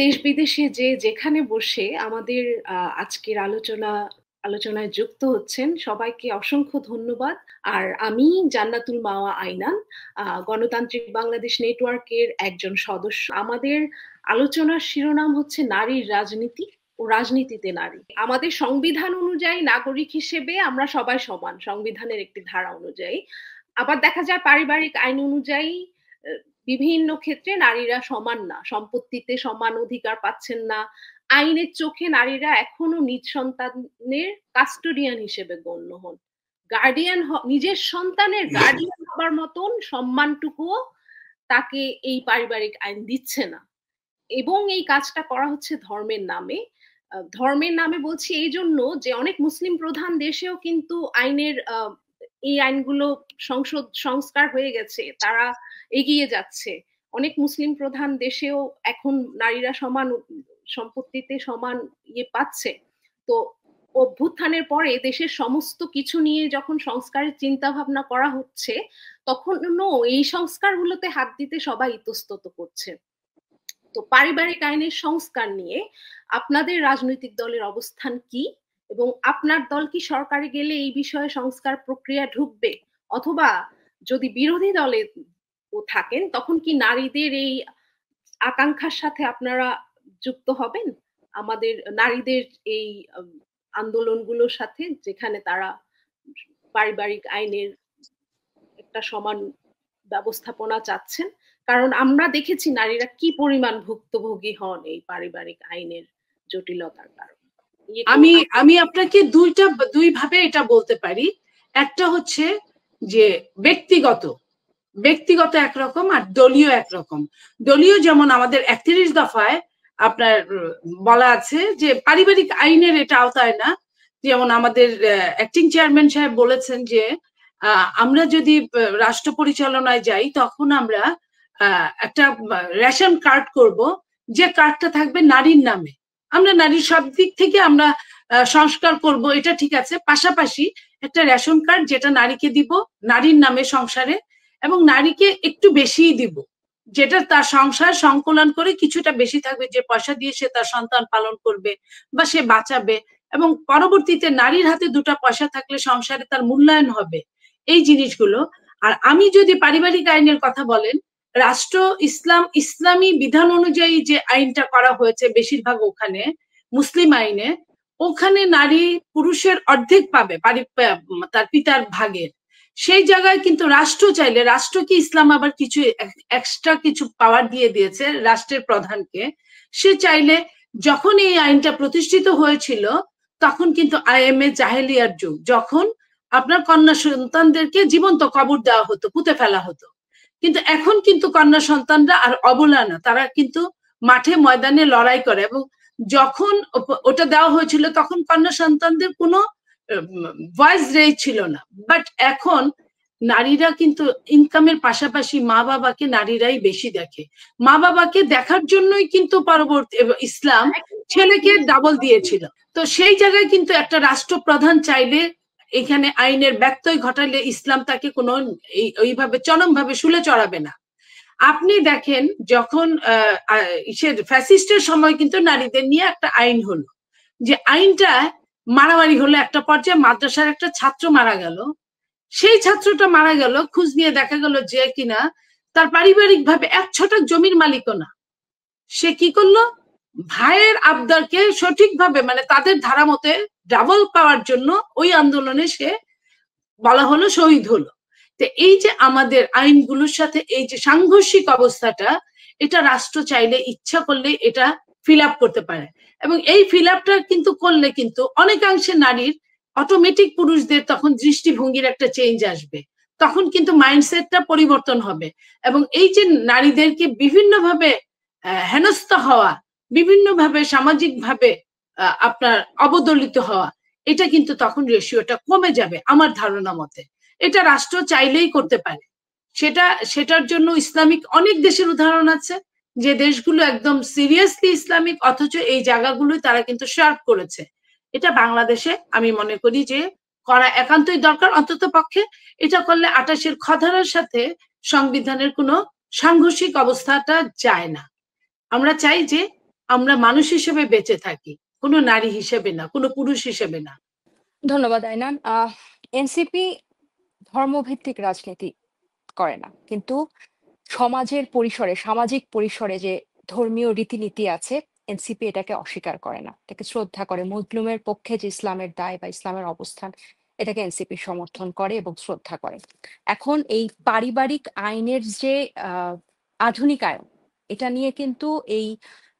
দেশ বিদেশে যে যেখানে বসে আমাদের আজকের আলোচনায় যুক্ত হচ্ছেন সবাইকে অসংখ্য ধন্যবাদ। আর আমি জান্নাতুল মাওয়া আইনান, গণতান্ত্রিক বাংলাদেশ নেটওয়ার্কের একজন সদস্য। আমাদের আলোচনার শিরোনাম হচ্ছে নারীর রাজনীতি ও রাজনীতিতে নারী। আমাদের সংবিধান অনুযায়ী নাগরিক হিসেবে আমরা সবাই সমান, সংবিধানের একটি ধারা অনুযায়ী। আবার দেখা যায় পারিবারিক আইন অনুযায়ী বিভিন্ন ক্ষেত্রে নারীরা সমান না, সম্পত্তিতে সমান অধিকার পাচ্ছেন না। আইনের চোখে নারীরা এখনো নিজ সন্তানের কাস্টোডিয়ান হিসেবে গণ্য হন। গার্ডিয়ান, নিজের সন্তানের গার্ডিয়ান হবার মতন সম্মানটুকুও তাকে এই পারিবারিক আইন দিচ্ছে না। এবং এই কাজটা করা হচ্ছে ধর্মের নামে। ধর্মের নামে বলছি এই জন্য যে অনেক মুসলিম প্রধান দেশেও কিন্তু এই আইনগুলো সংস্কার হয়ে গেছে, তারা এগিয়ে যাচ্ছে। অনেক মুসলিম প্রধান দেশেও এখন নারীরা সমান সম্পত্তিতে সমান পাচ্ছে। তো অভ্যুত্থানের পরে দেশের সমস্ত কিছু নিয়ে যখন সংস্কারের চিন্তা ভাবনা করা হচ্ছে, তখন এই সংস্কারগুলোতে হাত দিতে সবাই ইতস্তত করছে। তো পারিবারিক আইনের সংস্কার নিয়ে আপনাদের রাজনৈতিক দলের অবস্থান কি, এবং আপনার দল কি সরকারে গেলে এই বিষয়ে সংস্কার প্রক্রিয়া ঢুকবে, অথবা যদি বিরোধী দলে থাকেন তখন কি নারীদের এই আকাঙ্ক্ষার সাথে আপনারা যুক্ত হবেন, আমাদের নারীদের এই আন্দোলনগুলোর সাথে, যেখানে তারা পারিবারিক আইনের একটা সমান ব্যবস্থাপনা চাচ্ছেন? কারণ আমরা দেখেছি নারীরা কি পরিমাণ ভুক্তভোগী হন এই পারিবারিক আইনের জটিলতার কারণে। আমি আমি আপনাকে দুই ভাবে এটা বলতে পারি। একটা হচ্ছে যে ব্যক্তিগত একরকম আর দলীয় একরকম। দলীয় যেমন আমাদের 31 দফায় আপনার বলা আছে যে পারিবারিক আইনের এটা আওতায় না। যেমন আমাদের অ্যাক্টিং চেয়ারম্যান সাহেব বলেছেন যে আমরা যদি রাষ্ট্র পরিচালনায় যাই তখন আমরা একটা রেশন কার্ড করব, যে কার্ডটা থাকবে নারীর নামে। আমরা নারীর সব দিক থেকে আমরা সংস্কার করব, এটা ঠিক আছে। পাশাপাশি একটা রেশন কার্ড যেটা নারীকে দিব নারীর নামে সংসারে, এবং নারীকে একটু বেশিই দিব, যেটা তার সংসার সংকলন করে কিছুটা বেশি থাকবে, যে পয়সা দিয়ে সে তার সন্তান পালন করবে বা সে বাঁচাবে, এবং পরবর্তীতে নারীর হাতে দুটা পয়সা থাকলে সংসারে তার মূল্যায়ন হবে, এই জিনিসগুলো। আর আমি যদি পারিবারিক আইনের কথা বলেন, রাষ্ট্র ইসলামী বিধান অনুযায়ী যে আইনটা করা হয়েছে বেশিরভাগ ওখানে মুসলিম আইনে, ওখানে নারী পুরুষের অর্ধেক পাবে তার পিতার ভাগের। সেই জায়গায় কিন্তু রাষ্ট্র চাইলে, রাষ্ট্রকে ইসলাম আবার কিছু এক্সট্রা কিছু পাওয়ার দিয়ে দিয়েছে রাষ্ট্রের প্রধানকে। সে চাইলে, যখন এই আইনটা প্রতিষ্ঠিত হয়েছিল তখন কিন্তু আইএমএ জাহেলিয়ার যুগ, যখন আপনার কন্যা সন্তানদেরকে জীবন্ত কবর দেওয়া হতো, পুঁতে ফেলা হতো। কিন্তু এখন কিন্তু কন্যা সন্তানরা আর অবলা না, তারা কিন্তু মাঠে ময়দানে লড়াই করে। এবং যখন ওটা দেওয়া হয়েছিল তখন কন্যা সন্তানদের কোনো ভয়েস রেজ ছিল না। বাট এখন নারীরা কিন্তু ইনকামের পাশাপাশি মা বাবাকে নারীরাই বেশি দেখে। মা বাবাকে দেখার জন্যই কিন্তু পরবর্তী ইসলাম ছেলেকে ডাবল দিয়েছিল। তো সেই জায়গায় কিন্তু একটা রাষ্ট্রপ্রধান চাইলে এখানে আইনের ব্যত্যয় ঘটালে ইসলাম তাকে কোনো ওইভাবে চরমভাবে শুলে চড়াবে না। আপনি দেখেন যখন ফ্যাসিস্টের সময় কিন্তু নারীদের নিয়ে একটা আইন হলো, যে আইনটা মারামারি হলো, একটা পর্যায়ে মাদ্রাসার একটা ছাত্র মারা গেল। সেই ছাত্রটা মারা গেল, খোঁজ নিয়ে দেখা গেল যে কিনা তার পারিবারিক ভাবে 1 ছটাক জমির মালিকও না। সে কি করলো, ভাইয়ের আবদারকে সঠিকভাবে, মানে তাদের ধারা মতে ডাবল পাওয়ার জন্য ওই আন্দোলনে সে বলা হলো শহীদ হলো। তো এই যে আমাদের আইনগুলোর সাথে এই যে সাংঘর্ষিক অবস্থাটা, এটা রাষ্ট্র চাইলে ইচ্ছা করলে এটা ফিল আপ করতে পারে। এবং এই ফিল আপটা কিন্তু করলে কিন্তু অনেকাংশে নারীর অটোমেটিক পুরুষদের তখন দৃষ্টিভঙ্গির একটা চেঞ্জ আসবে, তখন কিন্তু মাইন্ডসেটটা পরিবর্তন হবে। এবং এই যে নারীদেরকে বিভিন্নভাবে হেনস্থা হওয়া, বিভিন্নভাবে সামাজিকভাবে আপনার অবদলিত হওয়া, এটা কিন্তু তখন রেশিওটা কমে যাবে আমার ধারণা মতে। এটা রাষ্ট্র চাইলেই করতে পারে। সেটার জন্য ইসলামিক অনেক দেশের উদাহরণ আছে, যে দেশগুলো একদম সিরিয়াসলি ইসলামিক, অথচ এই জায়গাগুলোই তারা কিন্তু শার্প করেছে। এটা বাংলাদেশে আমি মনে করি যে করা একান্তই দরকার। অন্তত পক্ষে এটা করলে 28-এর খধারার সাথে সংবিধানের কোনো সাংঘর্ষিক অবস্থাটা যায় না। আমরা চাই যে আমরা মানুষ হিসেবে বেঁচে থাকি, কোনো নারী হিসেবে না, কোনো পুরুষ হিসেবে না। ধন্যবাদ আইনান। এনসিপি ধর্মভিত্তিক রাজনীতি করে না, কিন্তু সমাজের পরিসরে, সামাজিক পরিসরে যে ধর্মীয় রীতিনীতি আছে, এনসিপি এটাকে অস্বীকার করে না, এটাকে শ্রদ্ধা করে। মজলুমের পক্ষে যে ইসলামের দায় বা ইসলামের অবস্থান, এটাকে এনসিপি সমর্থন করে এবং শ্রদ্ধা করে। এখন এই পারিবারিক আইনের যে আধুনিকায়ন, এটা নিয়ে কিন্তু এই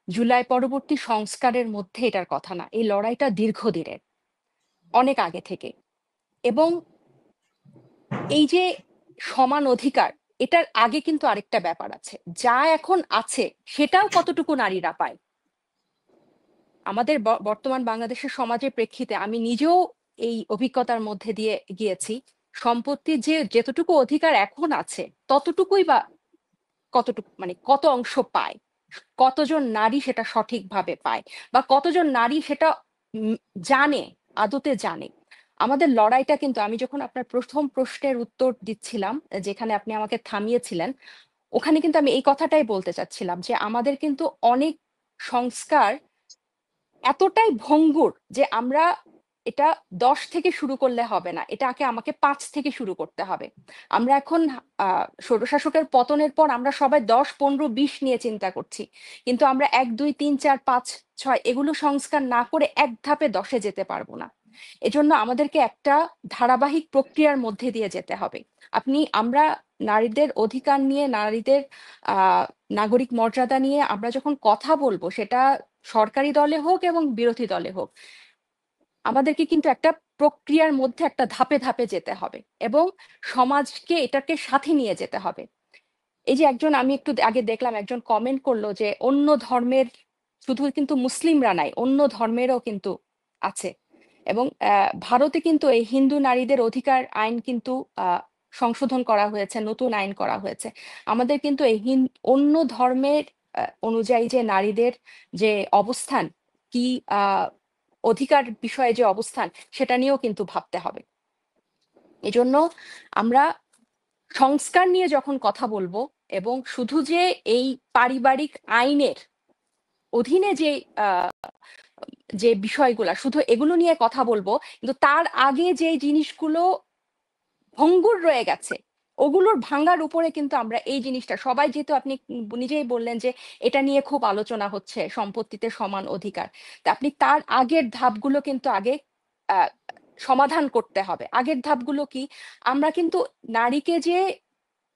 জুলাই পরবর্তী সংস্কারের মধ্যে এটার কথা না। এই লড়াইটা দীর্ঘদিনের, অনেক আগে থেকে। এবং এই যে সমান অধিকার, এটার আগে কিন্তু আরেকটা ব্যাপার আছে, যা এখন আছে সেটাও কতটুকু নারীরা পায়। আমাদের বর্তমান বাংলাদেশের সমাজের প্রেক্ষিতে আমি নিজেও এই অভিজ্ঞতার মধ্যে দিয়ে গিয়েছি। সম্পত্তির যে যতটুকু অধিকার এখন আছে, ততটুকুই বা কতটুকু, মানে কত অংশ পায়, কতজন নারী সেটা সঠিকভাবে পায়, বা কতজন নারী সেটা জানে, আদতে জানে। আমাদের লড়াইটা কিন্তু, আমি যখন আপনার প্রথম প্রশ্নের উত্তর দিচ্ছিলাম, যেখানে আপনি আমাকে থামিয়েছিলেন, ওখানে কিন্তু আমি এই কথাটাই বলতে চাচ্ছিলাম যে আমাদের কিন্তু অনেক সংস্কার এতটাই ভঙ্গুর যে আমরা এটা 10 থেকে শুরু করলে হবে না, এটাকে আমাকে 5 থেকে শুরু করতে হবে। আমরা এখন স্বৈরশাসকের পতনের পর আমরা সবাই 10, 15, 20 নিয়ে চিন্তা করছি, কিন্তু আমরা 1, 2, 3, 4, 5, 6 এগুলো সংস্কার না করে এক ধাপে 10-এ যেতে পারবো না। এজন্য আমাদেরকে একটা ধারাবাহিক প্রক্রিয়ার মধ্যে দিয়ে যেতে হবে। আমরা নারীদের অধিকার নিয়ে, নারীদের নাগরিক মর্যাদা নিয়ে আমরা যখন কথা বলবো, সেটা সরকারি দলে হোক এবং বিরোধী দলে হোক, আমাদেরকে কিন্তু একটা প্রক্রিয়ার মধ্যে একটা ধাপে ধাপে যেতে হবে এবং সমাজকে এটাকে সাথে নিয়ে যেতে হবে। এই যে আমি একটু আগে দেখলাম একজন কমেন্ট করলো যে অন্য ধর্মের, শুধু কিন্তু মুসলিমরা নাই, অন্য ধর্মেরও কিন্তু আছে। এবং ভারতে কিন্তু এই হিন্দু নারীদের অধিকার আইন কিন্তু সংশোধন করা হয়েছে, নতুন আইন করা হয়েছে। আমাদের কিন্তু এই অন্য ধর্মের অনুযায়ী যে নারীদের যে অবস্থান, কি অধিকার বিষয়ে যে অবস্থান, সেটা নিয়েও কিন্তু ভাবতে হবে। এজন্য আমরা সংস্কার নিয়ে যখন কথা বলবো, এবং শুধু যে এই পারিবারিক আইনের অধীনে যে বিষয়গুলা, শুধু এগুলো নিয়ে কথা বলবো, কিন্তু তার আগে যে জিনিসগুলো ভঙ্গুর রয়ে গেছে, ওগুলোর ভাঙ্গার উপরে কিন্তু আমরা এই জিনিসটা সবাই, যেহেতু আপনি নিজেই বললেন যে এটা নিয়ে খুব আলোচনা হচ্ছে, সম্পত্তিতে সমান অধিকার, তা আপনি তার আগের ধাপগুলো কিন্তু আগে সমাধান করতে হবে। আগের ধাপগুলো কি? আমরা কিন্তু নারীকে যে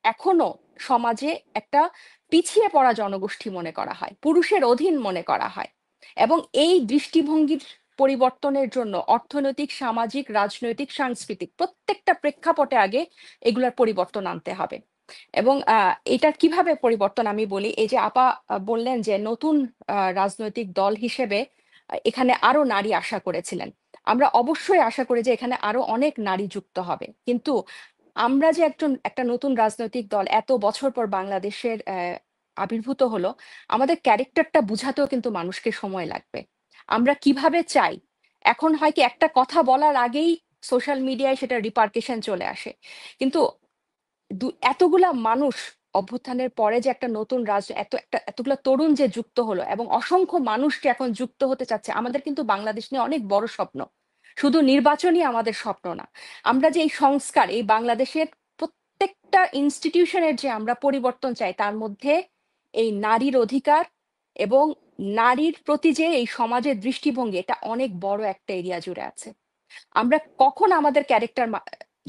এখনো সমাজে একটা পিছিয়ে পড়া জনগোষ্ঠী মনে করা হয়, পুরুষের অধীন মনে করা হয়, এবং এই দৃষ্টিভঙ্গির পরিবর্তনের জন্য অর্থনৈতিক, সামাজিক, রাজনৈতিক, সাংস্কৃতিক প্রত্যেকটা প্রেক্ষাপটে আগে এগুলার পরিবর্তন আনতে হবে। এবং এটার কিভাবে পরিবর্তন আমি বলি, এই যে আপা বললেন যে নতুন রাজনৈতিক দল হিসেবে এখানে আরো নারী আশা করেছিলেন। আমরা অবশ্যই আশা করি যে এখানে আরো অনেক নারী যুক্ত হবে, কিন্তু আমরা যে একটা নতুন রাজনৈতিক দল এত বছর পর বাংলাদেশের আবির্ভূত হলো, আমাদের ক্যারেক্টারটা বুঝাতেও কিন্তু মানুষকে সময় লাগবে। আমরা কিভাবে চাই, এখন হয় কি একটা কথা বলার আগেই সোশ্যাল মিডিয়ায় সেটা রিপার্কেশন চলে আসে, কিন্তু এতগুলা মানুষ অভ্যুত্থানের পরে যে একটা নতুন এতগুলা তরুণ যে যুক্ত হলো, এবং অসংখ্য মানুষ যে এখন যুক্ত হতে চাচ্ছে, আমাদের কিন্তু বাংলাদেশ নিয়ে অনেক বড় স্বপ্ন, শুধু নির্বাচনই আমাদের স্বপ্ন না। আমরা যে এই সংস্কার, এই বাংলাদেশের প্রত্যেকটা ইনস্টিটিউশনের যে আমরা পরিবর্তন চাই, তার মধ্যে এই নারীর অধিকার এবং নারীর প্রতি যে এই সমাজের দৃষ্টিভঙ্গি, এটা অনেক বড় একটা এরিয়া জুড়ে আছে। আমরা কখন আমাদের ক্যারেক্টার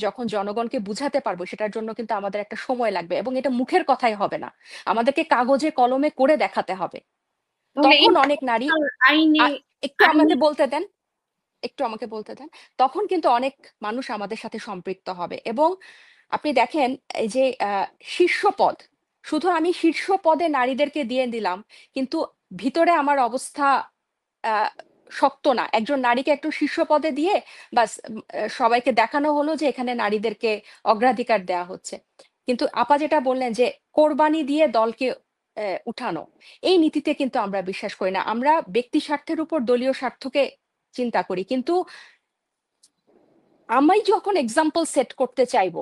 যখন জনগণকে বুঝাতে পারবো, সেটার জন্য কিন্তু আমাদের একটা সময় লাগবে, এবং এটা মুখের কথাই হবে না, আমাদেরকে কাগজে কলমে করে দেখাতে হবে। তখন অনেক নারী, একটু আমাকে বলতে দেন, তখন কিন্তু অনেক মানুষ আমাদের সাথে সম্পৃক্ত হবে। এবং আপনি দেখেন, এই যে শীর্ষ পদ, শুধু আমি শীর্ষ পদে নারীদেরকে দিয়ে দিলাম, কিন্তু ভিতরে আমার অবস্থা শক্ত না। একজন নারীকে একটু শীর্ষ পদে দিয়ে বাস সবাইকে দেখানো হলো যে এখানে নারীদেরকে অগ্রাধিকার দেওয়া হচ্ছে, কিন্তু আপা যেটা বললেন যে কোরবানি দিয়ে দলকে উঠানো, এই নীতিতে কিন্তু আমরা বিশ্বাস করি না। আমরা ব্যক্তি স্বার্থের উপর দলীয় স্বার্থকে চিন্তা করি, কিন্তু আমি যখন এক্সাম্পল সেট করতে চাইবো,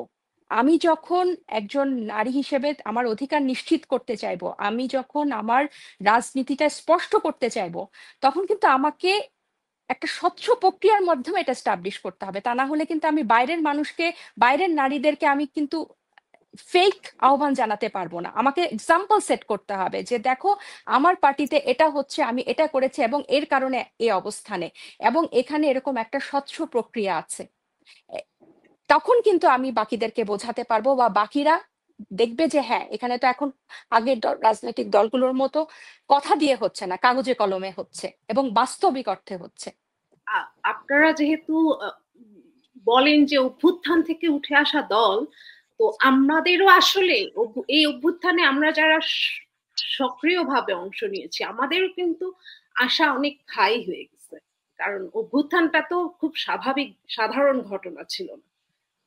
আমি যখন একজন নারী হিসেবে আমার অধিকার নিশ্চিত করতে চাইবো, আমি যখন আমার রাজনীতিটা স্পষ্ট করতে চাইবো, তখন কিন্তু আমাকে একটা স্বচ্ছ প্রক্রিয়ার মাধ্যমে এটা স্টাবলিশ করতে হবে। তা না হলে কিন্তু আমি বাইরের মানুষকে, বাইরের নারীদেরকে আমি কিন্তু ফেক আহ্বান জানাতে পারবো না। আমাকে এক্সাম্পল সেট করতে হবে যে দেখো আমার পার্টিতে এটা হচ্ছে, আমি এটা করেছি এবং এর কারণে এই অবস্থানে, এবং এখানে এরকম একটা স্বচ্ছ প্রক্রিয়া আছে। তখন কিন্তু আমি বাকিদেরকে বোঝাতে পারবো, বা বাকিরা দেখবে যে হ্যাঁ, এখানে তো এখন আগের রাজনৈতিক দলগুলোর মতো কথা দিয়ে হচ্ছে না, কাগজে কলমে হচ্ছে এবং বাস্তবিক অর্থে হচ্ছে। আপনারা যেহেতু বলেন যে অভ্যুত্থান থেকে উঠে আসা দল, তো আমাদেরও আসলে এই অভ্যুত্থানে আমরা যারা সক্রিয়ভাবে অংশ নিয়েছি, আমাদেরও কিন্তু আশা অনেক হাই হয়ে গেছে। কারণ অভ্যুত্থানটা তো খুব স্বাভাবিক সাধারণ ঘটনা ছিল না,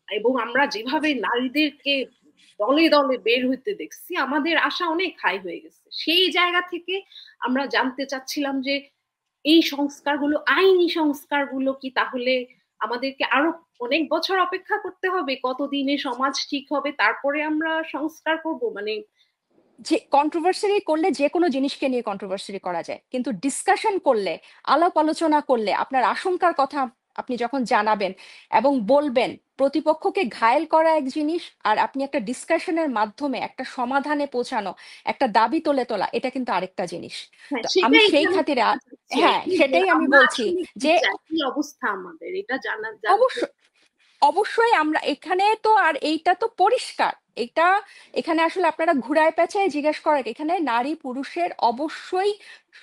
এবং আমরা যেভাবে নারীদেরকে দলে দলে বের হইতে দেখছি, আমাদের আশা অনেক হাই হয়ে গেছে। সেই জায়গা থেকে আমরা জানতে চাচ্ছিলাম যে এই সংস্কারগুলো, আইনি সংস্কারগুলো কি তাহলে আমাদেরকে আরো অনেক বছর অপেক্ষা করতে হবে? কতদিনে সমাজ ঠিক হবে তারপরে আমরা সংস্কার করব? মানে যে কন্ট্রোভার্সি করলে যে কোনো জিনিসকে নিয়ে কন্ট্রোভার্সি করা যায়, কিন্তু ডিসকাশন করলে, আলাপ আলোচনা করলে, আপনার আশঙ্কার কথা আপনি যখন জানাবেন এবং বলবেন, প্রতিপক্ষকে ঘায়েল করা এক জিনিস, আর আপনি একটা ডিসকাশনের মাধ্যমে একটা সমাধানে পৌঁছানো, একটা দাবি তুলে তোলা, এটা কিন্তু আরেকটা জিনিস। হ্যাঁ, তো আমি সেটাই সেই এখানে খাতিরে জানতে চাচ্ছি আর হ্যাঁ, কি, যে সেটাই আমি আমরা বলছি আসলে কি যে চাই, কি অবস্থা আমাদের, এটা জানতে। অবশ্য অবশ্যই আমরা এখানে তো, আর এইটা তো পরিষ্কার, এটা এখানে আসলে আপনারা ঘুরায় পেঁচায় জিজ্ঞেস করেন, এখানে নারী পুরুষের অবশ্যই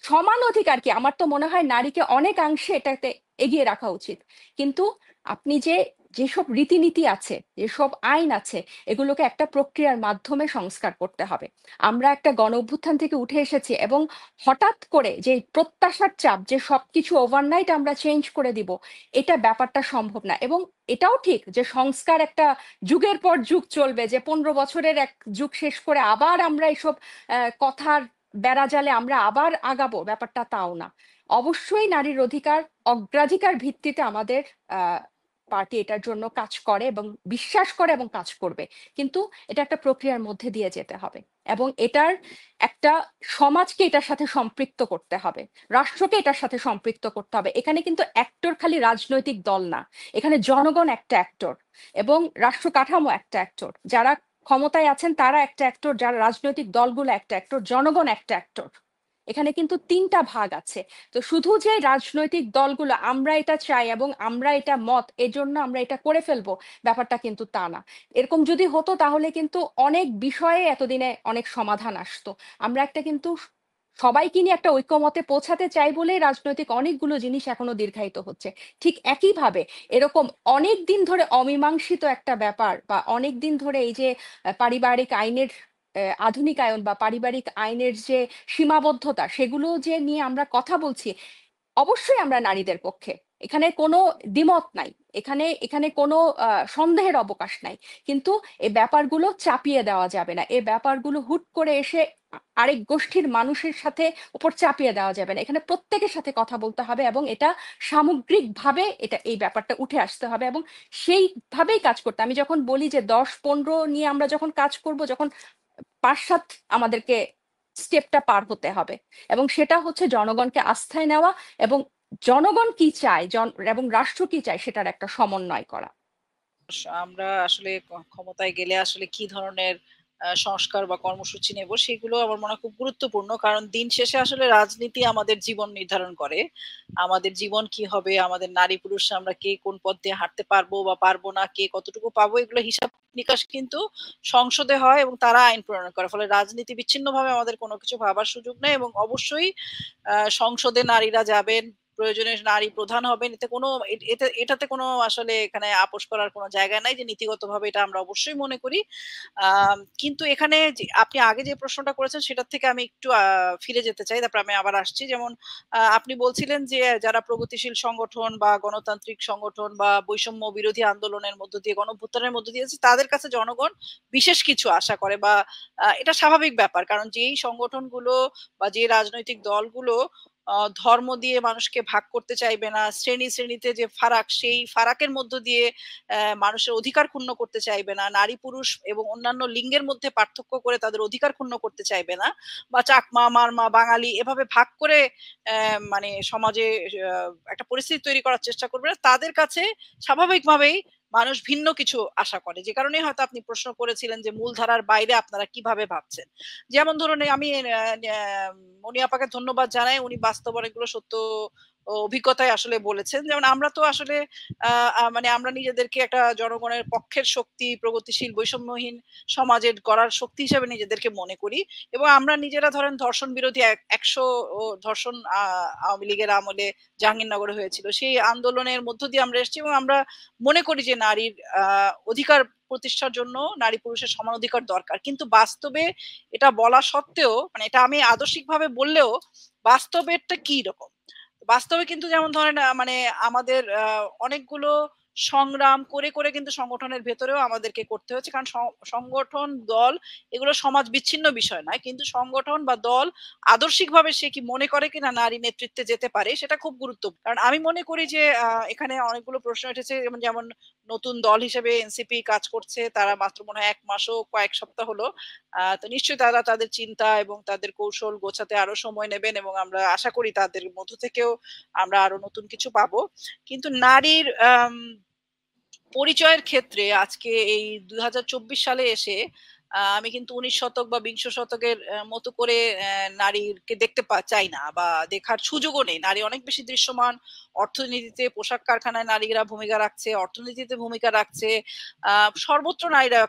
সমান অধিকার। কি আমার তো মনে হয় নারীকে অনেকাংশে এটাতে এগিয়ে রাখা উচিত। কিন্তু আপনি যেসব রীতিনীতি আছে, যেসব আইন আছে, এগুলোকে একটা প্রক্রিয়ার মাধ্যমে সংস্কার করতে হবে। আমরা একটা গণ অভ্যুত্থান থেকে উঠে এসেছি, এবং হঠাৎ করে যে প্রত্যাশার চাপ যে সবকিছু ওভারনাইট আমরা চেঞ্জ করে দিব, এটা ব্যাপারটা সম্ভব না। এবং এটাও ঠিক যে সংস্কার একটা যুগের পর যুগ চলবে, যে 15 বছরের এক যুগ শেষ করে আবার আমরা এসব কথার বেড়াজালে আমরা আবার আগাবো, ব্যাপারটা তাও না। অবশ্যই নারীর অধিকার অগ্রাধিকার ভিত্তিতে আমাদের পার্টি এটার জন্য কাজ করে এবং বিশ্বাস করে এবং কাজ করবে। কিন্তু এটা একটা প্রক্রিয়ার মধ্যে দিয়ে যেতে হবে, এবং এটার একটা সমাজকে এটার সাথে সম্পৃক্ত করতে হবে, রাষ্ট্রকে এটার সাথে সম্পৃক্ত করতে হবে। এখানে কিন্তু অ্যাক্টর খালি রাজনৈতিক দল না, এখানে জনগণ একটা অ্যাক্টর, এবং রাষ্ট্র কাঠামো একটা অ্যাক্টর, যারা ক্ষমতায় আছেন তারা একটা অ্যাক্টর, যারা রাজনৈতিক দলগুলো একটা অ্যাক্টর, জনগণ একটা অ্যাক্টর। এখানে কিন্তু তিনটা ভাগ আছে। তো শুধু যে রাজনৈতিক দলগুলো আমরা এটা চাই এবং আমরা এটা মত এজন্য আমরা এটা করে ফেলবো, ব্যাপারটা কিন্তু তা না। এরকম যদি হতো তাহলে কিন্তু অনেক বিষয়ে এতদিনে অনেক সমাধান আসতো। আমরা একটা কিন্তু সবাইকে নিয়ে একটা ঐক্যমতে পৌঁছাতে চাই বলেই রাজনৈতিক অনেকগুলো জিনিস এখনো দীর্ঘায়িত হচ্ছে। ঠিক একইভাবে এরকম অনেক দিন ধরে অমীমাংসিত একটা ব্যাপার, বা অনেক দিন ধরে এই যে পারিবারিক আইনের আধুনিকায়ন বা পারিবারিক আইনের যে সীমাবদ্ধতা, সেগুলো যে নিয়ে আমরা কথা বলছি, অবশ্যই আমরা নারীদের পক্ষে, এখানে কোনো দ্বিমত নাই, এখানে এখানে কোনো সন্দেহের অবকাশ নাই। কিন্তু এই ব্যাপারগুলো চাপিয়ে দেওয়া যাবে না, এই ব্যাপারগুলো হুট করে এসে আরেক গোষ্ঠীর মানুষের সাথে উপর চাপিয়ে দেওয়া যাবে না। এখানে প্রত্যেকের সাথে কথা বলতে হবে, এবং এটা সামগ্রিকভাবে এটা এই ব্যাপারটা উঠে আসতে হবে, এবং সেইভাবেই কাজ করতে। আমি যখন বলি যে 10-15 নিয়ে আমরা যখন কাজ করব, যখন 5-7 আমাদেরকে স্টেপটা পার হতে হবে, এবং সেটা হচ্ছে জনগণকে আস্থায় নেওয়া, এবং জনগণ কি চায় এবং রাষ্ট্র কি চায় সেটার একটা সমন্বয় করা। আমরা আসলে ক্ষমতায় গেলে আসলে কি ধরনের সংস্কার বা কর্মসূচি নেব, সেগুলো আমার মনে হয় খুব গুরুত্বপূর্ণ। কারণ দিন শেষে আসলে রাজনীতি আমাদের জীবন নির্ধারণ করে, আমাদের জীবন কি হবে, আমাদের নারী পুরুষ আমরা কে কোন পথ দিয়ে হাঁটতে পারবো বা পারবো না, কে কতটুকু পাবো, এগুলো হিসাব নিকাশ কিন্তু সংসদে হয় এবং তারা আইন প্রণয়ন করে। ফলে রাজনীতি বিচ্ছিন্নভাবে আমাদের কোনো কিছু ভাবার সুযোগ নেই, এবং অবশ্যই সংসদে নারীরা যাবেন, প্রয়োজনে নারী প্রধান হবেন, এটাতে কোনো আসলে এখানে আপোষ করার কোনো জায়গা নাই, যে নীতিগতভাবে এটা আমরা অবশ্যই মনে করি। কিন্তু এখানে আপনি আগে যে প্রশ্নটা করেছেন সেটার থেকে আমি একটু ফিরে যেতে চাই, তারপর আমি আবার আসছি। যেমন আপনি বলছিলেন যে যারা প্রগতিশীল সংগঠন বা গণতান্ত্রিক সংগঠন বা বৈষম্য বিরোধী আন্দোলনের মধ্য দিয়ে, গণঅভ্যুত্থানের মধ্য দিয়ে তাদের কাছে জনগণ বিশেষ কিছু আশা করে, বা এটা স্বাভাবিক ব্যাপার। কারণ যেই সংগঠনগুলো বা যে রাজনৈতিক দলগুলো ধর্ম দিয়ে মানুষকে ভাগ করতে চাইবে না, শ্রেণীতে যে ফারাক, সেই ফারাকের মধ্য দিয়ে মানুষের অধিকার ক্ষুণ্ণ করতে চাইবে না, নারী পুরুষ এবং অন্যান্য লিঙ্গের মধ্যে পার্থক্য করে তাদের অধিকার ক্ষুণ্ণ করতে চাইবে না, বা চাকমা, মারমা, বাঙালি এভাবে ভাগ করে মানে সমাজে একটা পরিস্থিতি তৈরি করার চেষ্টা করবে না, তাদের কাছে স্বাভাবিকভাবেই মানুষ ভিন্ন কিছু আশা করে। যে কারণে হয়তো আপনি প্রশ্ন করেছিলেন যে মূলধারার বাইরে আপনারা কিভাবে ভাবছেন। যেমন ধরুন, আমি মনি আপাকে ধন্যবাদ জানাই, উনি বাস্তব অনেকগুলো সত্য অভিজ্ঞতায় আসলে বলেছেন। যেমন আমরা তো আসলে মানে আমরা নিজেদেরকে একটা জনগণের পক্ষের শক্তি, প্রগতিশীল বৈষম্যহীন সমাজের গড়ার শক্তি হিসেবে নিজেদেরকে মনে করি, এবং আমরা নিজেরা ধরেন ধর্ষণ বিরোধী 100 ধর্ষণ আওয়ামী লীগের আমলে জাহাঙ্গীরনগরে হয়েছিল, সেই আন্দোলনের মধ্য দিয়ে আমরা এসেছি, এবং আমরা মনে করি যে নারীর অধিকার প্রতিষ্ঠার জন্য নারী পুরুষের সমান অধিকার দরকার। কিন্তু বাস্তবে এটা বলা সত্ত্বেও, মানে এটা আমি আদর্শিকভাবে বললেও বাস্তবেরটা কি রকম, বাস্তবে কিন্তু যেমন ধরেন মানে আমাদের অনেকগুলো সংগ্রাম করে করে কিন্তু সংগঠনের ভেতরেও আমাদেরকে করতে হচ্ছে, কারণ সংগঠন, দল এগুলো সমাজ বিচ্ছিন্ন বিষয় নয়, কিন্তু সংগঠন বা দল আদর্শিকভাবে সে কি মনে করে কিনা নারী নেতৃত্বে যেতে পারে, সেটা খুব গুরুত্বপূর্ণ। কারণ আমি মনে করি যে এখানে অনেকগুলো প্রশ্ন উঠেছে, যেমন নতুন দল হিসেবে এনসিপি কাজ করছে, তারা মাত্র মনে হয় 1 মাসও কয়েক সপ্তাহ হলো, তো নিশ্চয়ই তারা তাদের চিন্তা এবং তাদের কৌশল গোছাতে আরো সময় নেবেন, এবং আমরা আশা করি তাদের মধ্য থেকেও আমরা আরো নতুন কিছু পাবো। কিন্তু নারীর পরিচয়ের ক্ষেত্রে আজকে এই 2024 সালে এসে আমি কিন্তু 19 শতক বা 20 শতকের মতো করে নারীকে দেখতে চাই না, বা দেখার সুযোগও নেই। নারী অনেক বেশি দৃশ্যমান, অর্থনীতিতে, পোশাক কারখানায় নারীরা ভূমিকা রাখছে, অর্থনীতিতে ভূমিকা রাখছে, সর্বত্র নারীরা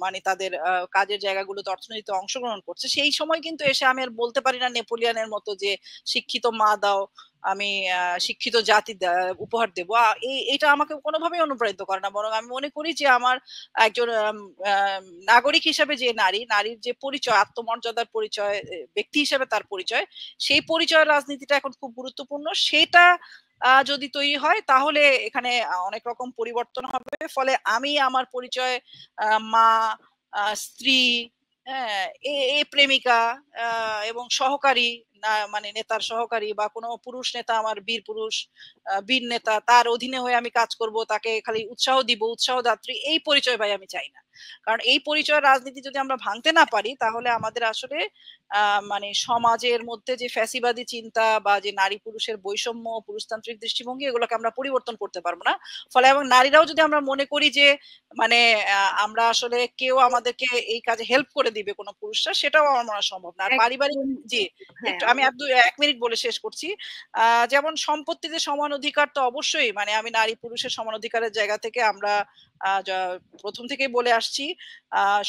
মানে তাদের কাজের জায়গাগুলোতে, অর্থনীতিতে অংশগ্রহণ করছে। সেই সময় কিন্তু এসে আমি আর বলতে পারি না নেপোলিয়ানের মতো যে শিক্ষিত মা দাও, আমি শিক্ষিত জাতি উপহার দেবো। এটা আমাকে কোনোভাবেই অনুপ্রাণিত করে না, বরং আমি মনে করি যে আমার একজন নাগরিক হিসেবে যে নারীর যে পরিচয়, আত্মমর্যাদার পরিচয়, ব্যক্তি হিসেবে তার পরিচয়, সেই পরিচয়ের রাজনীতিটা এখন খুব গুরুত্বপূর্ণ। সেটা যদি তৈরি হয় তাহলে এখানে অনেক রকম পরিবর্তন হবে। ফলে আমি আমার পরিচয় মা, স্ত্রী, হ্যাঁ, প্রেমিকা এবং সহকারী, মানে নেতার সহকারী, বা কোনো পুরুষ নেতা আমার বীর পুরুষ, বীর নেতা, তার অধীনে হয়ে আমি কাজ করব, তাকে খালি উৎসাহ দিব, উৎসাহদাত্রী, এই পরিচয় ভাই আমি চাই না। কারণ এই পরিচয় রাজনীতি যদি আমরা ভাঙতে না পারি, তাহলে আমাদের আসলে মানে সমাজের মধ্যে যে ফ্যাসিবাদী চিন্তা বা যে নারী পুরুষের বৈষম্য, পুরুষতান্ত্রিক দৃষ্টিভঙ্গি, এগুলোকে আমরা পরিবর্তন করতে পারবো না। ফলে এবং নারীরাও যদি আমরা মনে করি যে মানে আমরা আসলে কেউ আমাদেরকে এই কাজে হেল্প করে দিবে কোনো পুরুষরা, সেটাও আমার মনে হয় সম্ভব না। আর পারিবারিক, জি একটু আমি 1 মিনিট বলে শেষ করছি। যেমন সম্পত্তিতে সমান অধিকার তো অবশ্যই, মানে আমি নারী পুরুষের সমান অধিকারের জায়গা থেকে আমরা প্রথম থেকেই বলে আসছি,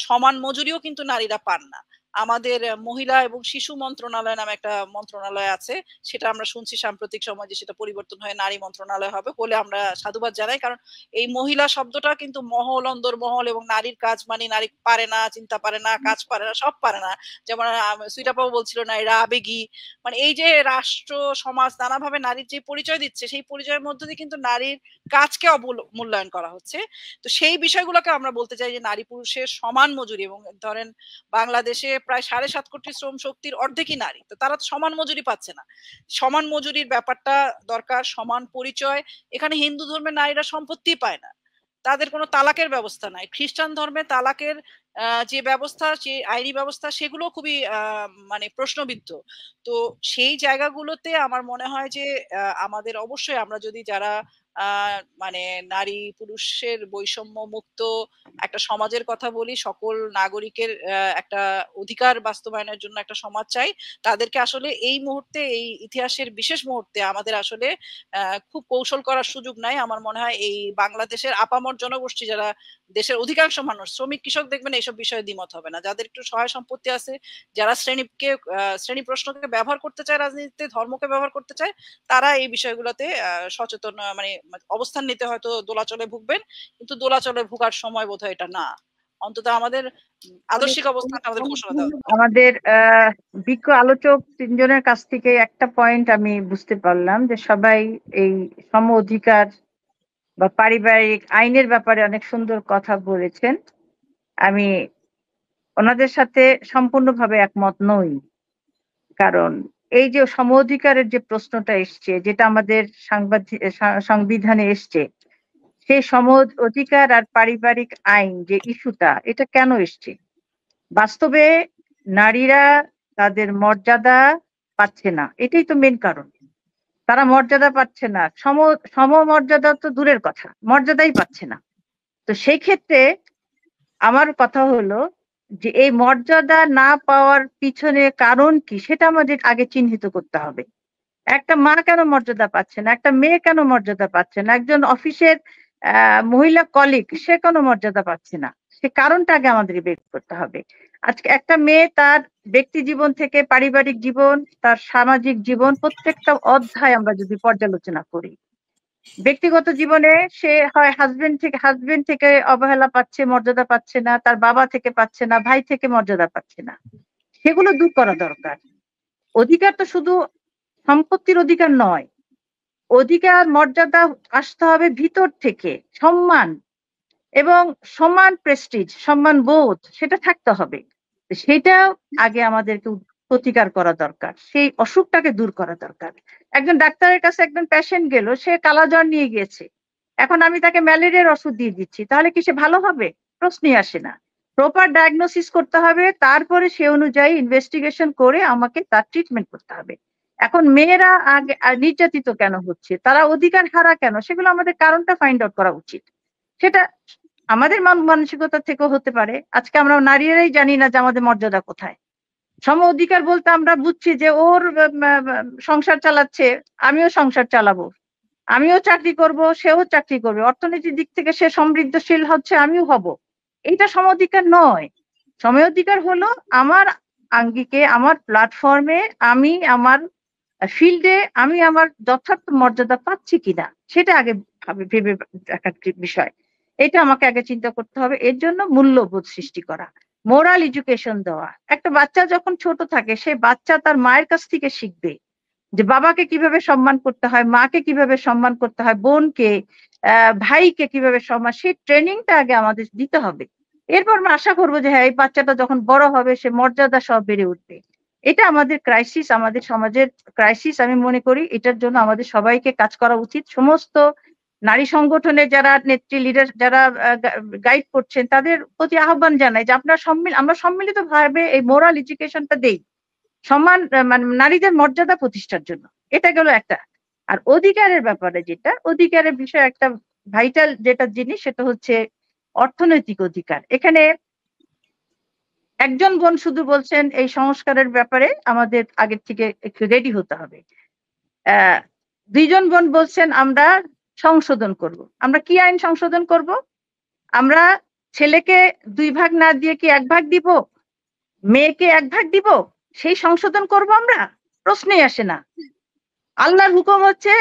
সমান মজুরিও কিন্তু নারীরা পান না। আমাদের মহিলা এবং শিশু মন্ত্রণালয় নামে একটা মন্ত্রণালয় আছে, সেটা আমরা শুনছি সাম্প্রতিক সময় যে সেটা পরিবর্তন হয়ে নারী মন্ত্রণালয় হবে, বলে আমরা সাধুবাদ জানাই। কারণ এই মহিলা শব্দটা কিন্তু মহল, অন্দরমহল, এবং নারীর কাজ মানে নারী পারে না, চিন্তা পারে না, কাজ পারে না, সব পারে না। যেমন সুইটাপাও বলছিল না, এরা আবেগী, মানে এই যে রাষ্ট্র সমাজ নানাভাবে নারীর যে পরিচয় দিচ্ছে, সেই পরিচয়ের মধ্যে দিয়ে কিন্তু নারীর কাজকে অবমূল্যায়ন করা হচ্ছে। তো সেই বিষয়গুলোকে আমরা বলতে চাই যে নারী পুরুষের সমান মজুরি, এবং ধরেন বাংলাদেশে প্রায় 7.5 কোটি শ্রম শক্তির অর্ধেকই নারী, তো তারা তো সমান মজুরি পাচ্ছে না। সমান মজুরির ব্যাপারটা দরকার, সমান পরিচয়। এখানে হিন্দু ধর্মের নারীরা সম্পত্তি পায় না, তাদের কোনো তালাকের ব্যবস্থা নাই। খ্রিস্টান ধর্মে তালাকের যে ব্যবস্থা, যে আইনি ব্যবস্থা, সেগুলো খুবই মানে প্রশ্নবিদ্ধ। তো সেই জায়গাগুলোতে আমার মনে হয় যে আমাদের অবশ্যই, আমরা যদি যারা মানে নারী পুরুষের বৈষম্য মুক্ত একটা সমাজের কথা বলি, সকল নাগরিকের একটা অধিকার বাস্তবায়নের জন্য একটা সমাজ চাই, তাদেরকে আসলে এই মুহূর্তে, এই ইতিহাসের বিশেষ মুহূর্তে আমাদের আসলে খুব কৌশল করার সুযোগ নাই। আমার মনে হয় এই বাংলাদেশের আপামর জনগোষ্ঠী, যারা দেশের অধিকাংশ মানুষ, শ্রমিক, কৃষক, দেখবেন এইসব বিষয়ে দ্বিমত হবে না। যাদের একটু সহায় সম্পত্তি আছে, যারা শ্রেণী প্রশ্নকে ব্যবহার করতে চায় রাজনীতিতে, ধর্মকে ব্যবহার করতে চায়, তারা এই বিষয়গুলোতে সচেতন মানে অবস্থান নিতে হয়তো দোলাচলে ভুগবেন, কিন্তু দোলাচলে ভুগার সময় বোধহয় এটা না। অন্তত আমাদের আদর্শিক অবস্থানটা আমাদের ঘোষণা দেওয়া। আমাদের বিজ্ঞ আলোচক 3 জনের কাছ থেকে একটা পয়েন্ট আমি বুঝতে পারলাম, যে সবাই এই সম অধিকার বা পারিবারিক আইনের ব্যাপারে অনেক সুন্দর কথা বলেছেন। আমি ওনাদের সাথে সম্পূর্ণভাবে একমত নই, কারণ এই যে সম অধিকারের যে প্রশ্নটা এসছে, যেটা আমাদের সংবিধানে এসছে, সেই সম অধিকার আর পারিবারিক আইন যে ইস্যুটা, এটা কেন এসছে? বাস্তবে নারীরা তাদের মর্যাদা পাচ্ছে না, এটাই তো মেন কারণ। তারা মর্যাদা পাচ্ছে না, সম মর্যাদা তো দূরের কথা, মর্যাদাই পাচ্ছে না। তো সেই ক্ষেত্রে আমার কথা হলো যে এই মর্যাদা না পাওয়ার পিছনে কারণ কি, সেটা আমাদের আগে চিহ্নিত করতে হবে। একটা মা কেন মর্যাদা পাচ্ছে না, একটা মেয়ে কেন মর্যাদা পাচ্ছে না, একজন অফিসের মহিলা কলিগ সে কেন মর্যাদা পাচ্ছে না, সে কারণটা আগে আমাদের বের করতে হবে। আজকে একটা মেয়ে তার ব্যক্তি জীবন থেকে পারিবারিক জীবন, তার সামাজিক জীবন, প্রত্যেকটা অধ্যায় আমরা যদি পর্যালোচনা করি, ব্যক্তিগত জীবনে সে হয় হাজবেন্ড থেকে অবহেলা পাচ্ছে, মর্যাদা পাচ্ছে না, তার বাবা থেকে পাচ্ছে না, ভাই থেকে মর্যাদা পাচ্ছে না, সেগুলো দূর করা দরকার। অধিকার তো শুধু সম্পত্তির অধিকার নয়, অধিকার মর্যাদা আসতে হবে ভিতর থেকে, সম্মান এবং সমান প্রেস্টিজ, সম্মান বোধ সেটা থাকতে হবে। সেটা আগে আমাদেরকে প্রতিকার করা দরকার, সেই অসুখটাকে দূর করা দরকার। একজন ডাক্তারের কাছে একজন পেশেন্ট গেল, সে কালাজ্বর নিয়ে গিয়েছে, এখন আমি তাকে ম্যালেরিয়ার ওষুধ দিয়ে দিচ্ছি, তাহলে কি সে ভালো হবে? প্রশ্নই আসে না। প্রপার ডায়াগনোসিস করতে হবে, তারপরে সে অনুযায়ী ইনভেস্টিগেশন করে আমাকে তার ট্রিটমেন্ট করতে হবে। এখন মেয়েরা আগে নির্যাতিত কেন হচ্ছে, তারা অধিকার হারা কেন, সেগুলো আমাদের কারণটা ফাইন্ড আউট করা উচিত। সেটা আমাদের মানসিকতা থেকেও হতে পারে। আজকে আমরা নারীরাই জানি না যে আমাদের মর্যাদা কোথায়। সম অধিকার বলতে আমরা বুঝছি যে ওর সংসার চালাচ্ছে, আমিও সংসার চালাবো, আমিও চাকরি করব, সেও চাকরি করবে, অর্থনৈতিক দিক থেকে সে সমৃদ্ধশীল হচ্ছে, আমিও হব। এইটা সম অধিকার নয়। সম অধিকার হলো আমার আঙ্গিকে, আমার প্ল্যাটফর্মে, আমি আমার ফিল্ডে আমি আমার যথার্থ মর্যাদা পাচ্ছি কিনা, সেটা আগে ভেবে দেখার বিষয়। এটা আমাকে আগে চিন্তা করতে হবে। এর জন্য মূল্যবোধ সৃষ্টি করা, মোরাল এডুকেশন দেওয়া। একটা বাচ্চা যখন ছোট থাকে, সে বাচ্চা তার মায়ের কাছ থেকে শিখবে যে বাবাকে কিভাবে সম্মান করতে হয়, মাকে কিভাবে সম্মান করতে হয়, বোনকে ভাইকে কিভাবে সম্মান, সেই ট্রেনিংটা আগে আমাদের দিতে হবে। এরপর আমরা আশা করবো যে হ্যাঁ, এই বাচ্চাটা যখন বড় হবে সে মর্যাদা সব বেড়ে উঠবে। এটা আমাদের ক্রাইসিস, আমাদের সমাজের ক্রাইসিস আমি মনে করি। এটার জন্য আমাদের সবাইকে কাজ করা উচিত। সমস্ত নারী সংগঠনের যারা নেত্রী, লিডার, যারা গাইড করছেন, তাদের প্রতি আহ্বান জানাই যে আমরা সম্মিলিত ভাবে এই মোরাল এডুকেশনটা দেই, সম্মান মানে নারীদের মর্যাদা প্রতিষ্ঠার জন্য। এটা গেল একটা। আর অধিকারের ব্যাপারে, যেটা অধিকারের বিষয় একটা ভাইটাল যেটা জিনিস, সেটা হচ্ছে অর্থনৈতিক অধিকার। এখানে একজন বোন শুধু বলছেন এই সংস্কারের ব্যাপারে আমাদের আগের থেকে একটু রেডি হতে হবে। দুইজন বোন বলছেন আমরা সংশোধন করব। আমরা কি আইন সংশোধন করব? আমরা ছেলেকে 2 ভাগ না দিয়ে কি 1 ভাগ দিব, মেয়েকে 1 ভাগ দিব, সেই সংশোধন করব আমরা? প্রশ্নই আসে না। আল্লাহর হুকুম হচ্ছে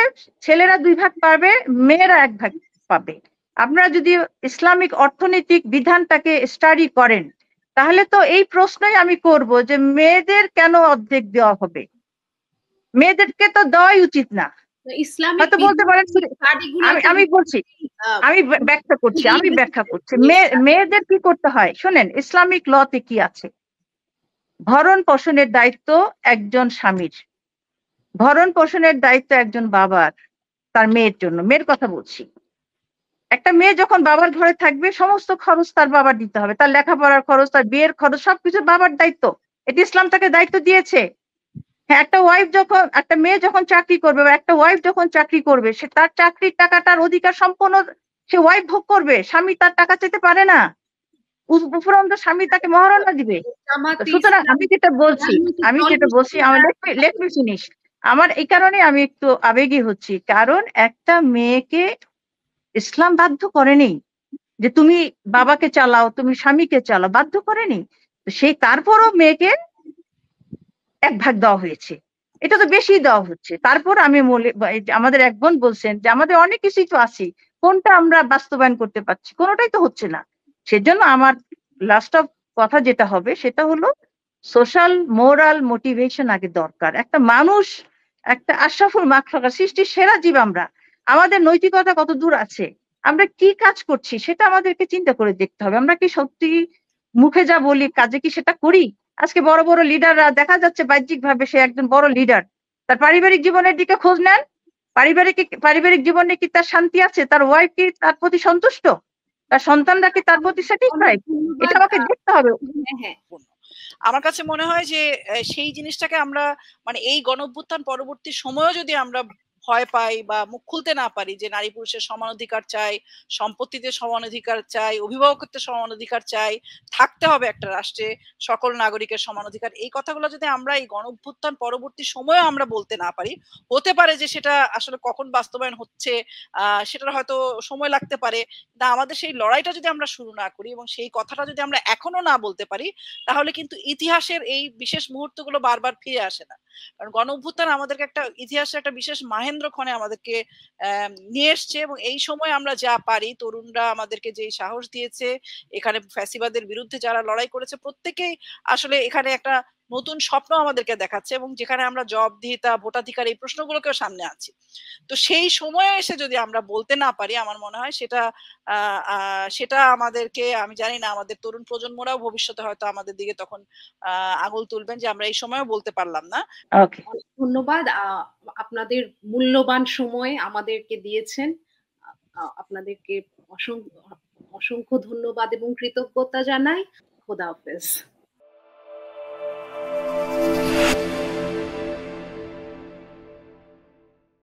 ছেলেরা 2 ভাগ পাবে, মেয়েরা 1 ভাগ পাবে। আপনারা যদি ইসলামিক অর্থনৈতিক বিধানটাকে স্টাডি করেন, তাহলে তো এই প্রশ্নই আমি করব যে মেয়েদের কেন অর্ধেক দেওয়া হবে? মেয়েদেরকে তো দেওয়াই উচিত না। হয়তো বলতে পারেন, আমি বলছি, আমি ব্যাখ্যা করছি। মেয়েদের কি করতে হয় শোনেন, ইসলামিক লতে কি আছে? ভরণ পোষণের দায়িত্ব একজন স্বামীর, ভরণ পোষণের দায়িত্ব একজন বাবার তার মেয়ের জন্য। মেয়ের কথা বলছি। একটা মেয়ে যখন বাবার ঘরে থাকবে, সমস্ত খরচ তার বাবার দিতে হবে, তার লেখাপড়ার খরচ, তার বিয়ের খরচ, সবকিছু বাবার দায়িত্ব। এটা ইসলাম তাকে দায়িত্ব দিয়েছে। হ্যাঁ, একটা মেয়ে যখন চাকরি করবে বা একটা ওয়াইফ যখন চাকরি করবে, সে তার চাকরির টাকাটার অধিকার সম্পূর্ণ সে ওয়াইফ ভোগ করবে। স্বামী তার টাকা চেতে পারে না, উপরন্ত স্বামী তাকে মহারণা দিবে। সুতরাং আমি যেটা বলছি আমার লেট মি ফিনিশ। আমার এই কারণে আমি একটু আবেগী হচ্ছি, কারণ একটা মেয়েকে ইসলাম বাধ্য করেনি যে তুমি বাবাকে চালাও, তুমি স্বামীকে চালাও, বাধ্য করেনি। সেই তারপরও মেয়েকে 1 ভাগ দেওয়া হয়েছে, এটা তো বেশি দেওয়া হচ্ছে। তারপর আমি আমাদের এক বোন বলছেন যে আমাদের অনেক কিছুই তো আছে, কোনটা আমরা বাস্তবায়ন করতে পারছি? কোনোটাই তো হচ্ছে না। সেজন্য আমার লাস্ট অফ কথা যেটা হবে সেটা হলো সোশ্যাল মোরাল মোটিভেশন আগে দরকার। একটা মানুষ, একটা আশরাফুল মাখলুকাত, সৃষ্টির সেরা জীব আমরা, আমাদের নৈতিকতা কত দূর আছে, আমরা কি কাজ করছি সেটা আমাদেরকে চিন্তা করে দেখতে হবে। আমরা কি সত্যি মুখে যা বলি, কাজে কি সেটা করি? আজকে বড় বড় লিডাররা দেখা যাচ্ছে বাহ্যিক ভাবে সে একজন বড় লিডার, তার পারিবারিক জীবনের দিকে খোঁজ নেন, পারিবারিক জীবনে কি তার শান্তি আছে, তার ওয়াইফ কি তার প্রতি সন্তুষ্ট, তার সন্তানরা কি তার প্রতি স্যাটিসফাইড, এটা আমাকে দেখতে হবে। হ্যাঁ, আমার কাছে মনে হয় যে সেই জিনিসটাকে আমরা মানে এই গণঅভ্যুত্থান পরবর্তী সময়েও যদি আমরা ভয় পাই বা মুখ খুলতে না পারি যে নারী পুরুষের সমান অধিকার চাই, সম্পত্তিতে সমান অধিকার চাই, অভিভাবকত্বের সমান অধিকার চাই, থাকতে হবে একটা রাষ্ট্রে সকল নাগরিকের সমান অধিকার, এই কথাগুলো যদি আমরা এই গণঅভ্যুত্থান পরবর্তী সময়েও আমরা বলতে না পারি, হতে পারে যে সেটা আসলে কখন বাস্তবায়ন হচ্ছে সেটার হয়তো সময় লাগতে পারে, না আমাদের সেই লড়াইটা যদি আমরা শুরু না করি এবং সেই কথাটা যদি আমরা এখনো না বলতে পারি, তাহলে কিন্তু ইতিহাসের এই বিশেষ মুহূর্তগুলো বারবার ফিরে আসে না। কারণ গণঅভ্যুত্থান আমাদেরকে একটা ইতিহাসের একটা বিশেষ মাহেন্দ্রক্ষণে আমাদেরকে নিয়ে এসছে এবং এই সময় আমরা যা পারি, তরুণরা আমাদেরকে যে সাহস দিয়েছে, এখানে ফ্যাসিবাদের বিরুদ্ধে যারা লড়াই করেছে প্রত্যেকেই আসলে এখানে একটা নতুন স্বপ্ন আমাদেরকে দেখাচ্ছে এবং যেখানে আমরা জবাবদিহিতা, ভোটাধিকার এই প্রশ্নগুলোকেও সামনে আছি। তো সেই সময়ে এসে যদি আমরা বলতে না পারি, আমার মনে হয় সেটা আমাদেরকে, আমি জানি না আমাদের তরুণ প্রজন্মরাও ভবিষ্যতে হয়তো আমাদের দিকে তখন আঙুল তুলবেন যে আমরা এই সময়ও বলতে পারলাম না। ওকে, ধন্যবাদ। আপনাদের মূল্যবান সময় আমাদেরকে দিয়েছেন, আপনাদেরকে অসংখ্য ধন্যবাদ এবং কৃতজ্ঞতা জানাই। খোদা হাফেজ।